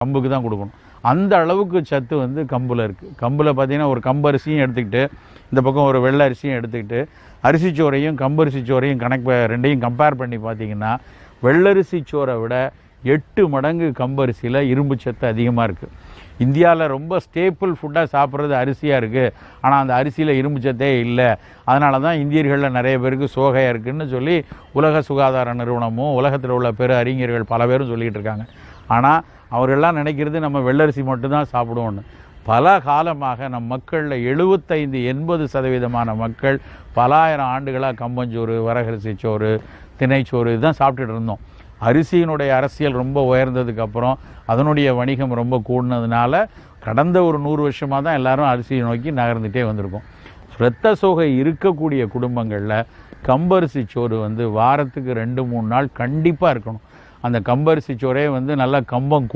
கம்புக்கு தான் கொடுக்கணும். அந்த அளவுக்கு சத்து வந்து கம்பில் இருக்குது. கம்பில் பார்த்திங்கன்னா ஒரு கம்பரிசியும் எடுத்துக்கிட்டு இந்த பக்கம் ஒரு வெள்ளை அரிசியும் எடுத்துக்கிட்டு அரிசிச்சோரையும் கம்பரிசி சோறையும் ரெண்டையும் கம்பேர் பண்ணி பார்த்திங்கன்னா வெள்ளரிசி சோறை விட 8 மடங்கு கம்பரிசியில் இரும்பு சத்து அதிகமாக இருக்குது. இந்தியாவில் ரொம்ப ஸ்டேப்பிள் ஃபுட்டாக சாப்பிட்றது அரிசியாக இருக்குது. ஆனால் அந்த அரிசியில் இரும்பு சத்தே இல்லை. அதனால தான் இந்தியர்களில் நிறைய பேருக்கு சோகையாக இருக்குதுன்னு சொல்லி உலக சுகாதார நிறுவனமும் உலகத்தில் உள்ள பெரு அறிஞர்கள் பல பேரும் சொல்லிகிட்டு இருக்காங்க. ஆனால் அவர்களெல்லாம் நினைக்கிறது நம்ம வெள்ளரிசி மட்டும்தான் சாப்பிடுவோன்னு. பல காலமாக நம் மக்களில் 75-80% மக்கள் பல ஆயிரம் ஆண்டுகளாக கம்பஞ்சோறு, வரகரிசி சோறு, திணைச்சோறு இதுதான் சாப்பிட்டுட்டு இருந்தோம். அரிசியினுடைய அரசியல் ரொம்ப உயர்ந்ததுக்கப்புறம் அதனுடைய வணிகம் ரொம்ப கூடினதுனால கடந்த ஒரு 100 வருஷமாக தான் எல்லாரும் அரிசியை நோக்கி நகர்ந்துகிட்டே வந்திருக்கோம். இரத்த சோகை இருக்கக்கூடிய குடும்பங்களில் கம்பரிசி சோறு வந்து வாரத்துக்கு 2-3 நாள் கண்டிப்பாக இருக்கணும். அந்த கம்பரிசி சோறே வந்து நல்லா கம்பம்